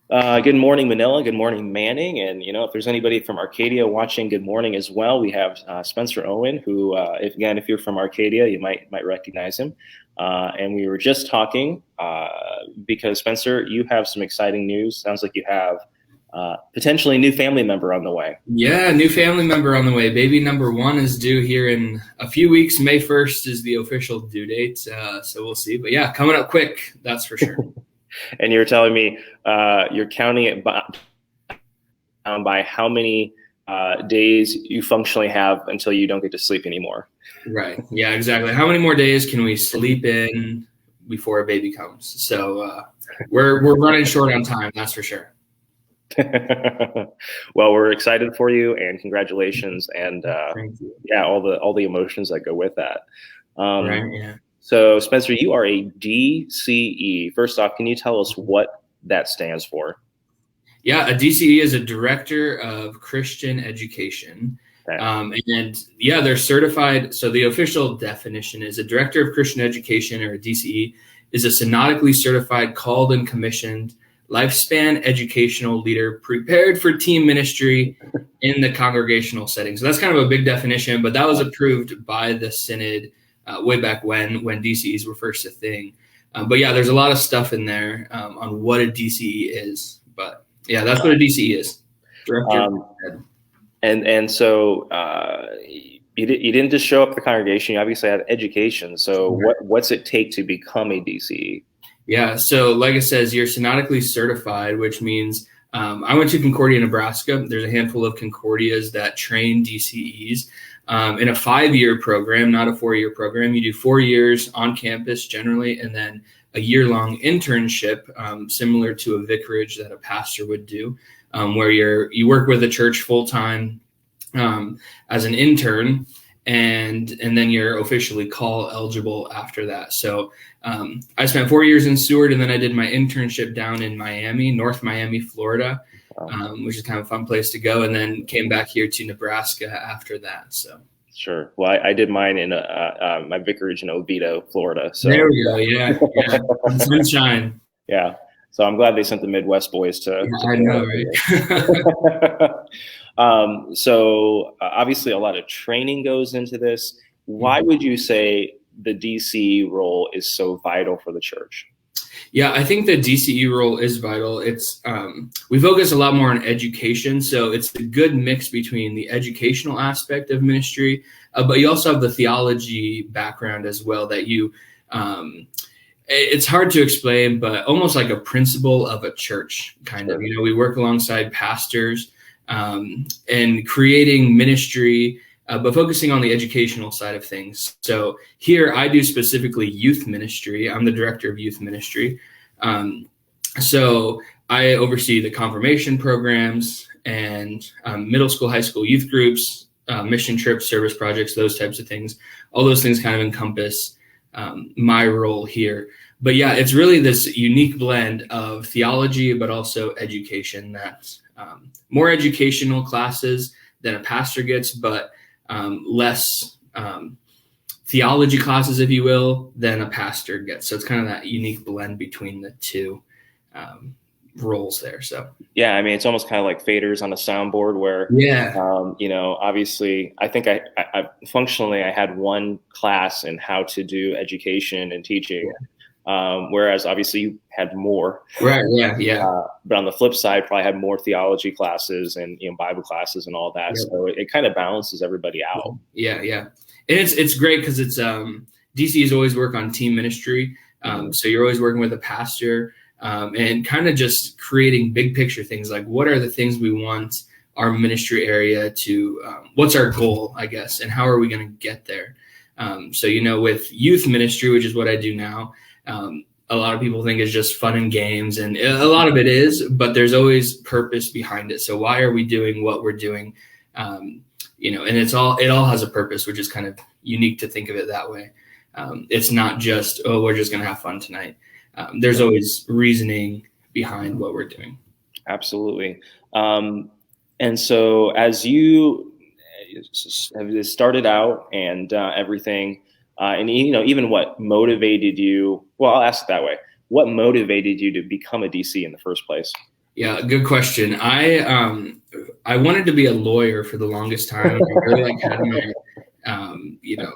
Good morning, Manila. Good morning, Manning. And if there's anybody from Arcadia watching, good morning as well. We have Spencer Owen, who, if you're from Arcadia, you might recognize him. And we were just talking because Spencer, you have some exciting news. Sounds like you have potentially a new family member on the way. Yeah, new family member on the way. Baby number one is due here in a few weeks. May 1st is the official due date. So we'll see. But yeah, coming up quick, that's for sure. And you're telling me you're counting it by how many days you functionally have until you don't get to sleep anymore. Right. Yeah, exactly. How many more days can we sleep in before a baby comes? So we're running short on time, that's for sure. Well, we're excited for you, and congratulations, and Thank you. yeah, all the emotions that go with that. Right. Yeah. So, Spencer, you are a DCE. First off, can you tell us what that stands for? Yeah, a DCE is a Director of Christian Education. Okay. And yeah, they're certified. So the official definition is a Director of Christian Education, or a DCE, is a synodically certified, called and commissioned lifespan educational leader prepared for team ministry in the congregational setting. So that's kind of a big definition, but that was approved by the synod way back when DCEs were first a thing. But yeah, there's a lot of stuff in there on what a DCE is. But yeah, that's what a DCE is. Director. And so you didn't just show up at the congregation. You obviously had education. So what's it take to become a DCE? Yeah, so like it says, you're synodically certified, which means I went to Concordia, Nebraska. There's a handful of Concordias that train DCEs in a 5-year program, not a 4-year program. You do 4 years on campus generally, and then a year-long internship, similar to a vicarage that a pastor would do, where you work with a church full-time as an intern, and then you're officially call eligible after that. So I spent 4 years in Seward, and then I did my internship down in Miami, North Miami, Florida, which is kind of a fun place to go, and then came back here to Nebraska after that. So sure. Well, I did mine in my vicarage in Oviedo, Florida. So there we go. Yeah. Sunshine. Yeah. So I'm glad they sent the Midwest boys to I know, right? So obviously a lot of training goes into this. Why would you say the DCE role is so vital for the church? Yeah, I think the DCE role is vital. It's we focus a lot more on education, so it's a good mix between the educational aspect of ministry, but you also have the theology background as well that you. It's hard to explain, but almost like a principle of a church, kind of. You know, we work alongside pastors and creating ministry, but focusing on the educational side of things. So here I do specifically youth ministry. I'm the director of youth ministry. So I oversee the confirmation programs and middle school, high school youth groups, mission trips, service projects, those types of things. All those things kind of encompass my role here. But yeah, it's really this unique blend of theology, but also education. That's more educational classes than a pastor gets, but less theology classes, if you will, than a pastor gets. So it's kind of that unique blend between the two roles there. So yeah, I mean, it's almost kind of like faders on a soundboard where, obviously I think I functionally I had one class in how to do education and teaching. Whereas obviously you had more. Right. Yeah. But on the flip side, probably had more theology classes and Bible classes and all that. Yep. So it kind of balances everybody out. Yeah. And it's great because it's DCs always work on team ministry. So you're always working with a pastor and kind of just creating big picture things like what are the things we want our ministry area to, what's our goal, I guess, and how are we going to get there? So, with youth ministry, which is what I do now, a lot of people think it's just fun and games, and a lot of it is, but there's always purpose behind it. So why are we doing what we're doing? And it all has a purpose, which is kind of unique to think of it that way. It's not just, we're just going to have fun tonight. There's always reasoning behind what we're doing. Absolutely. And so as you have started out and everything, and even what motivated you? Well, I'll ask it that way. What motivated you to become a DC in the first place? Yeah, good question. I wanted to be a lawyer for the longest time. I really like had my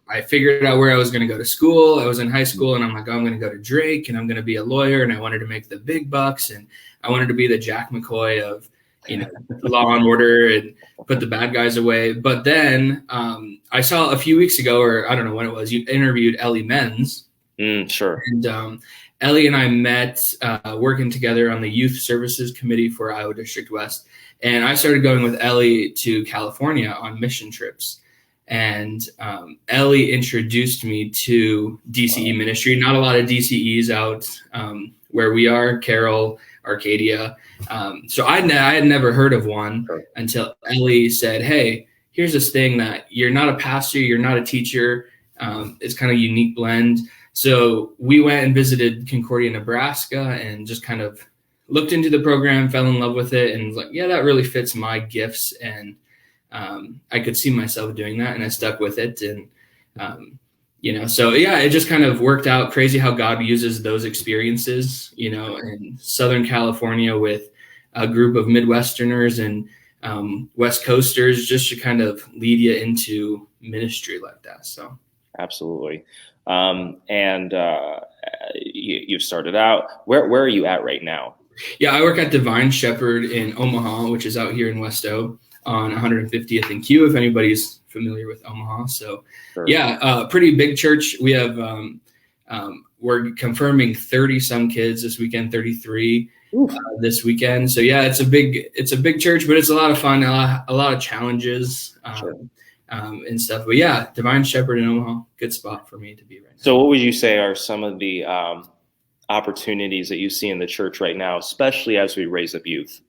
I figured out where I was going to go to school. I was in high school and I'm like, oh, I'm going to go to Drake and I'm going to be a lawyer. And I wanted to make the big bucks and I wanted to be the Jack McCoy of, Law and Order and put the bad guys away. But then I saw a few weeks ago, or I don't know when it was, you interviewed Ellie Menz. Sure. And Ellie and I met working together on the Youth Services Committee for Iowa District West. And I started going with Ellie to California on mission trips. And Ellie introduced me to DCE ministry. Not a lot of DCEs out where we are, Carroll, Arcadia. So I had never heard of one until Ellie said, hey, here's this thing that you're not a pastor, you're not a teacher. It's kind of a unique blend. So we went and visited Concordia, Nebraska, and just kind of looked into the program, fell in love with it, and was like, yeah, that really fits my gifts. And I could see myself doing that, and I stuck with it. And, so yeah, it just kind of worked out. Crazy how God uses those experiences, in Southern California with a group of Midwesterners and West Coasters just to kind of lead you into ministry like that. So absolutely. You've started out. Where are you at right now? Yeah, I work at Divine Shepherd in Omaha, which is out here in Westo on 150th and Q, if anybody's familiar with Omaha. So sure. Yeah, pretty big church. We have, we're confirming 30 some kids this weekend, 33 this weekend. So yeah, it's a big church, but it's a lot of fun, a lot of challenges. Sure. And stuff. But yeah, Divine Shepherd in Omaha, good spot for me to be right now. So what would you say are some of the opportunities that you see in the church right now, especially as we raise up youth?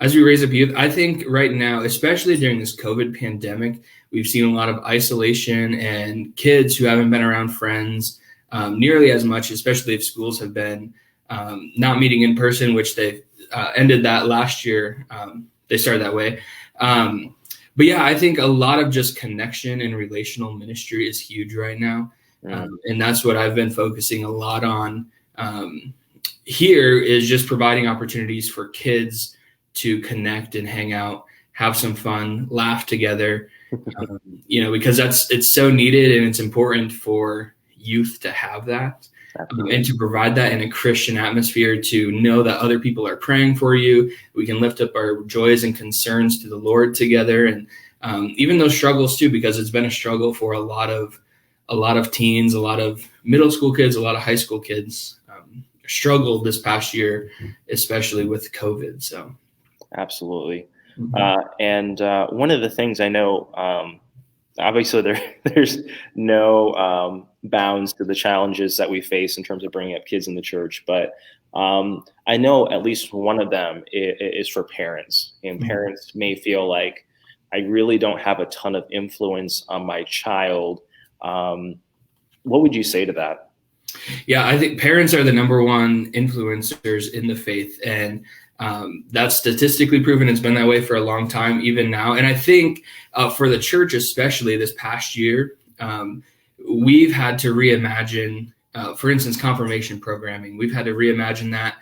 As we raise up youth, I think right now, especially during this COVID pandemic, we've seen a lot of isolation and kids who haven't been around friends nearly as much, especially if schools have been not meeting in person, which they ended that last year. They started that way. But yeah, I think a lot of just connection and relational ministry is huge right now. And that's what I've been focusing a lot on here is just providing opportunities for kids to connect and hang out, have some fun, laugh together, because it's so needed and it's important for youth to have that. And to provide that in a Christian atmosphere, to know that other people are praying for you. We can lift up our joys and concerns to the Lord together. And even those struggles too, because it's been a struggle for a lot of teens, a lot of middle school kids, a lot of high school kids struggled this past year, especially with COVID. So absolutely. And one of the things I know, obviously there's no bounds to the challenges that we face in terms of bringing up kids in the church, but I know at least one of them is for parents, and parents may feel like I really don't have a ton of influence on my child. What would you say to that? Yeah, I think parents are the number one influencers in the faith, and that's statistically proven. It's been that way for a long time, even now. And I think for the church, especially this past year, we've had to reimagine, for instance, confirmation programming. We've had to reimagine that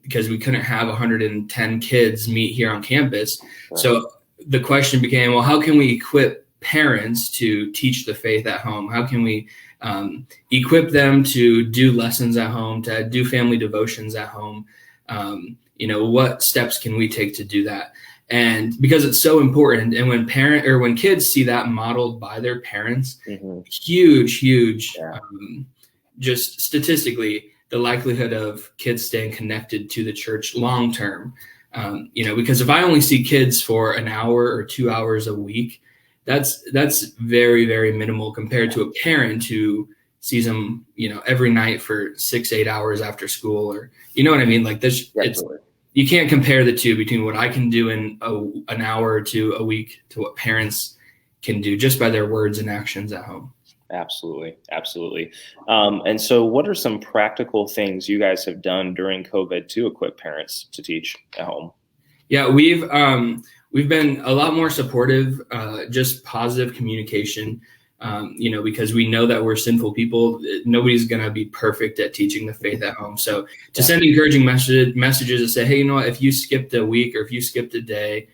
because we couldn't have 110 kids meet here on campus. Right. So the question became, well, how can we equip parents to teach the faith at home? How can we equip them to do lessons at home, to do family devotions at home? What steps can we take to do that? And because it's so important, and when kids see that modeled by their parents, huge, just statistically, the likelihood of kids staying connected to the church long term. Because if I only see kids for an hour or 2 hours a week, that's very, very minimal compared to a parent who sees them, every night for 6-8 hours after school, or what I mean? Like this, you can't compare the two between what I can do in an hour or two a week to what parents can do just by their words and actions at home. Absolutely. And so what are some practical things you guys have done during COVID to equip parents to teach at home? Yeah, we've been a lot more supportive, just positive communication. because we know that we're sinful people. Nobody's going to be perfect at teaching the faith at home. So to send encouraging messages to say, hey, you know what, if you skipped a week or if you skipped a day,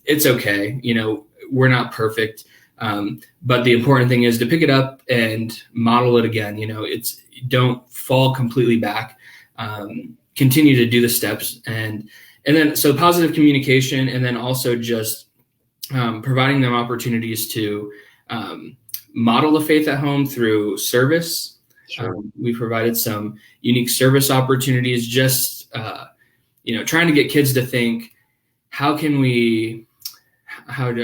it's okay. We're not perfect. But the important thing is to pick it up and model it again. Don't fall completely back. Continue to do the steps and then so positive communication, and then also just providing them opportunities to model the faith at home through service. Sure. We provided some unique service opportunities, just trying to get kids to think, how do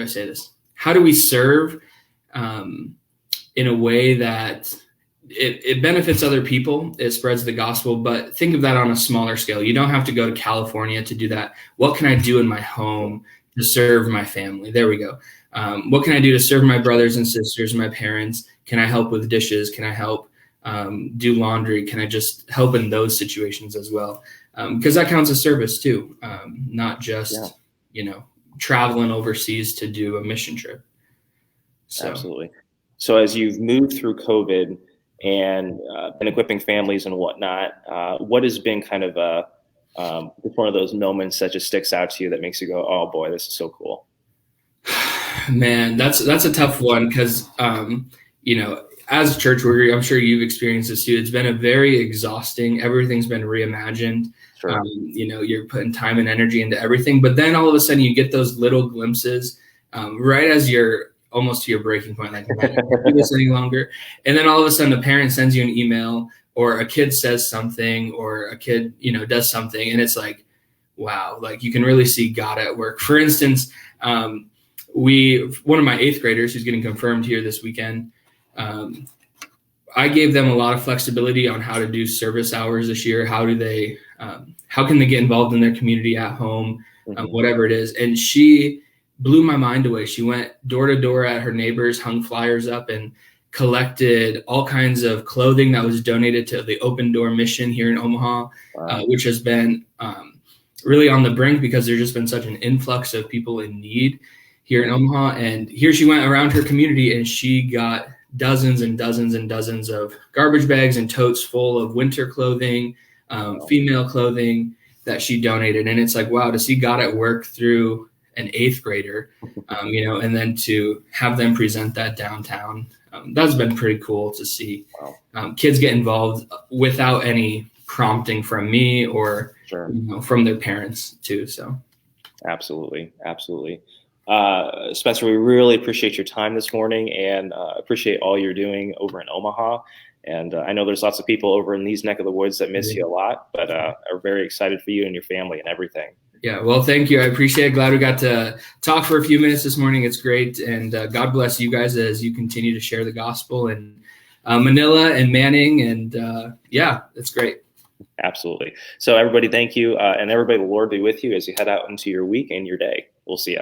I say this? How do we serve in a way that it benefits other people, it spreads the gospel, but think of that on a smaller scale. You don't have to go to California to do that. What can I do in my home to serve my family? There we go. What can I do to serve my brothers and sisters, my parents? Can I help with dishes? Can I help do laundry? Can I just help in those situations as well? Because that counts as service too, not just, traveling overseas to do a mission trip. So. Absolutely. So as you've moved through COVID and been equipping families and whatnot, what has been kind of one of those moments that just sticks out to you that makes you go, oh boy, this is so cool? Man, that's a tough one because, as a church worker, I'm sure you've experienced this too. It's been a very exhausting, everything's been reimagined. Sure. You're putting time and energy into everything, but then all of a sudden you get those little glimpses right as you're almost to your breaking point, like, I can't do this any longer. And then all of a sudden a parent sends you an email, or a kid says something, or a kid, does something. And it's like, wow, like you can really see God at work. For instance, one of my 8th graders who's getting confirmed here this weekend, I gave them a lot of flexibility on how to do service hours this year. How can they get involved in their community at home, whatever it is. And she blew my mind away. She went door to door at her neighbors, hung flyers up, and collected all kinds of clothing that was donated to the Open Door mission here in Omaha, Wow. Which has been really on the brink because there's just been such an influx of people in need here in Omaha. And here she went around her community and she got dozens and dozens and dozens of garbage bags and totes full of winter clothing, female clothing that she donated. And it's like, wow, to see God at work through an 8th grader, and then to have them present that downtown. That's been pretty cool to see. Wow. Kids get involved without any prompting from me or Sure. From their parents too. So Absolutely. Spencer, we really appreciate your time this morning and appreciate all you're doing over in Omaha. And I know there's lots of people over in these neck of the woods that miss you a lot, but are very excited for you and your family and everything. Yeah, well, thank you. I appreciate it. Glad we got to talk for a few minutes this morning. It's great. And God bless you guys as you continue to share the gospel in Manila and Manning. And it's great. Absolutely. So everybody, thank you. And everybody, the Lord be with you as you head out into your week and your day. We'll see you.